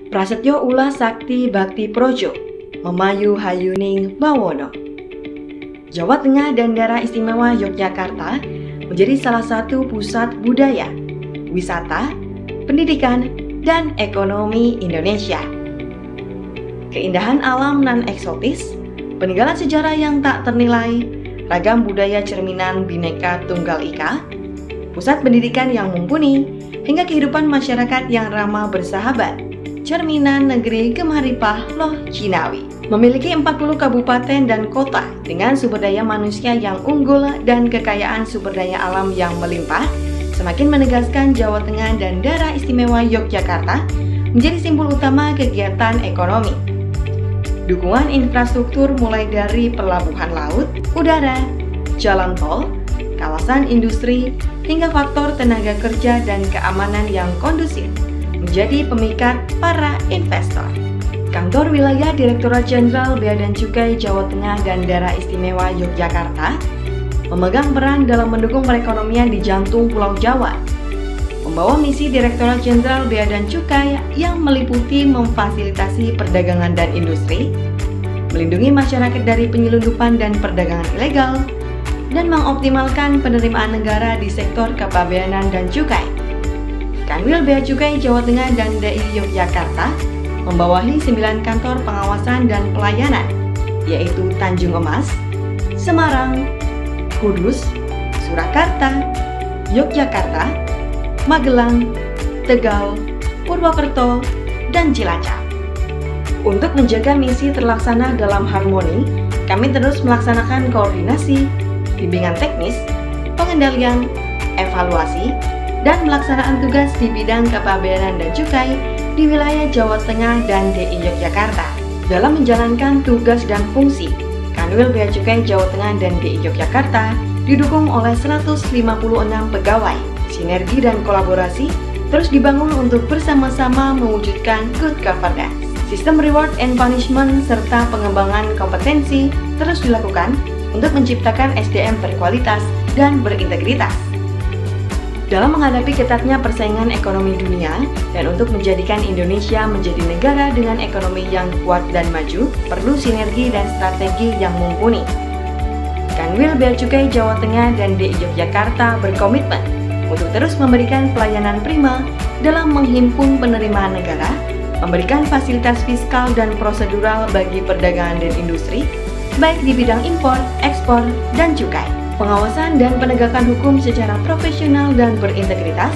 Prasetyo Ulah Sakti Bakti Projo, Memayu Hayuning Bawono. Jawa Tengah dan Daerah Istimewa Yogyakarta menjadi salah satu pusat budaya, wisata, pendidikan, dan ekonomi Indonesia. Keindahan alam nan eksotis, peninggalan sejarah yang tak ternilai, ragam budaya cerminan Bhinneka Tunggal Ika, pusat pendidikan yang mumpuni, hingga kehidupan masyarakat yang ramah bersahabat, cerminan negeri Gemaripah Loh Cinawi. Memiliki 40 kabupaten dan kota dengan sumber daya manusia yang unggul dan kekayaan sumber daya alam yang melimpah, semakin menegaskan Jawa Tengah dan Daerah Istimewa Yogyakarta menjadi simbol utama kegiatan ekonomi. Dukungan infrastruktur mulai dari pelabuhan laut, udara, jalan tol, kawasan industri, hingga faktor tenaga kerja dan keamanan yang kondusif menjadi pemikat para investor. Kantor Wilayah Direktorat Jenderal Bea dan Cukai Jawa Tengah dan Daerah Istimewa Yogyakarta memegang peran dalam mendukung perekonomian di jantung Pulau Jawa. Membawa misi Direktorat Jenderal Bea dan Cukai yang meliputi memfasilitasi perdagangan dan industri, melindungi masyarakat dari penyelundupan dan perdagangan ilegal, dan mengoptimalkan penerimaan negara di sektor kepabeanan dan cukai. Kanwil Bea Cukai Jawa Tengah dan DI Yogyakarta membawahi 9 kantor pengawasan dan pelayanan, yaitu Tanjung Emas, Semarang, Kudus, Surakarta, Yogyakarta, Magelang, Tegal, Purwokerto, dan Cilacap. Untuk menjaga misi terlaksana dalam harmoni, kami terus melaksanakan koordinasi, bimbingan teknis, pengendalian, evaluasi, dan pelaksanaan tugas di bidang kepabeanan dan cukai di wilayah Jawa Tengah dan DI Yogyakarta. Dalam menjalankan tugas dan fungsi, Kanwil Bea Cukai Jawa Tengah dan DI Yogyakarta didukung oleh 156 pegawai. Sinergi dan kolaborasi terus dibangun untuk bersama-sama mewujudkan good governance. Sistem reward and punishment serta pengembangan kompetensi terus dilakukan untuk menciptakan SDM berkualitas dan berintegritas. Dalam menghadapi ketatnya persaingan ekonomi dunia dan untuk menjadikan Indonesia menjadi negara dengan ekonomi yang kuat dan maju, perlu sinergi dan strategi yang mumpuni. Kanwil Bea Cukai Jawa Tengah dan DI Yogyakarta berkomitmen untuk terus memberikan pelayanan prima dalam menghimpun penerimaan negara, memberikan fasilitas fiskal dan prosedural bagi perdagangan dan industri, baik di bidang impor, ekspor, dan cukai. Pengawasan dan penegakan hukum secara profesional dan berintegritas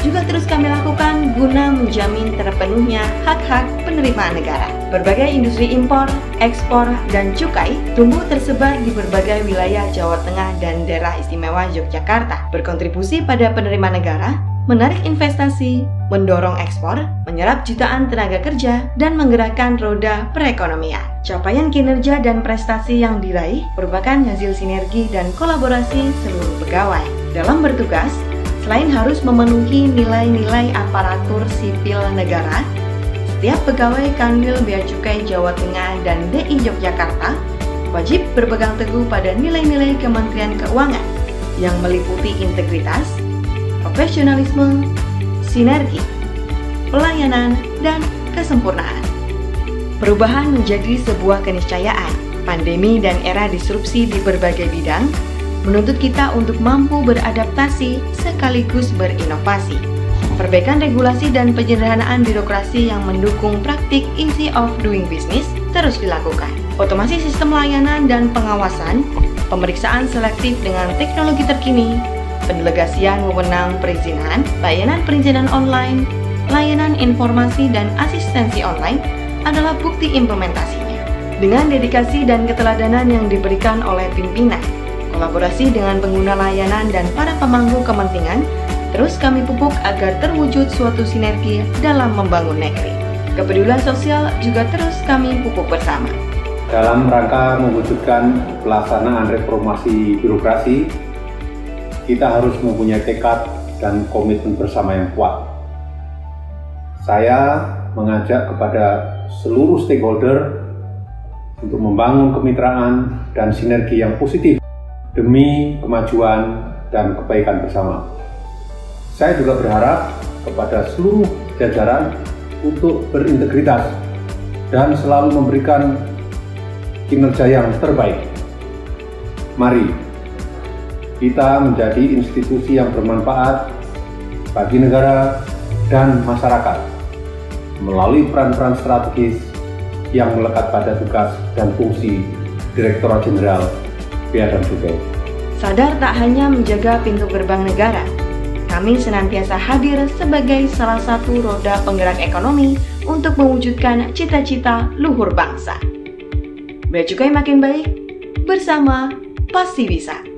juga terus kami lakukan guna menjamin terpenuhnya hak-hak penerimaan negara. Berbagai industri impor, ekspor, dan cukai tumbuh tersebar di berbagai wilayah Jawa Tengah dan Daerah Istimewa Yogyakarta, berkontribusi pada penerimaan negara, menarik investasi, mendorong ekspor, menyerap jutaan tenaga kerja, dan menggerakkan roda perekonomian. Capaian kinerja dan prestasi yang diraih merupakan hasil sinergi dan kolaborasi seluruh pegawai. Dalam bertugas, selain harus memenuhi nilai-nilai aparatur sipil negara, setiap pegawai Kanwil Bea Cukai Jawa Tengah dan DI Yogyakarta wajib berpegang teguh pada nilai-nilai Kementerian Keuangan yang meliputi integritas, profesionalisme, sinergi, pelayanan, dan kesempurnaan. Perubahan menjadi sebuah keniscayaan. Pandemi dan era disrupsi di berbagai bidang menuntut kita untuk mampu beradaptasi sekaligus berinovasi. Perbaikan regulasi dan penyederhanaan birokrasi yang mendukung praktik easy of doing business terus dilakukan. Otomasi sistem layanan dan pengawasan, pemeriksaan selektif dengan teknologi terkini, pendelegasian wewenang perizinan, layanan perizinan online, layanan informasi dan asistensi online adalah bukti implementasinya. Dengan dedikasi dan keteladanan yang diberikan oleh pimpinan, kolaborasi dengan pengguna layanan dan para pemangku kepentingan, terus kami pupuk agar terwujud suatu sinergi dalam membangun negeri. Kepedulian sosial juga terus kami pupuk bersama. Dalam rangka mewujudkan pelaksanaan reformasi birokrasi, kita harus mempunyai tekad dan komitmen bersama yang kuat. Saya mengajak kepada seluruh stakeholder untuk membangun kemitraan dan sinergi yang positif demi kemajuan dan kebaikan bersama. Saya juga berharap kepada seluruh jajaran untuk berintegritas dan selalu memberikan kinerja yang terbaik. Mari kita menjadi institusi yang bermanfaat bagi negara dan masyarakat melalui peran-peran strategis yang melekat pada tugas dan fungsi Direktorat Jenderal Bea dan Cukai. Sadar tak hanya menjaga pintu gerbang negara, kami senantiasa hadir sebagai salah satu roda penggerak ekonomi untuk mewujudkan cita-cita luhur bangsa. Bea Cukai makin baik, bersama pasti bisa.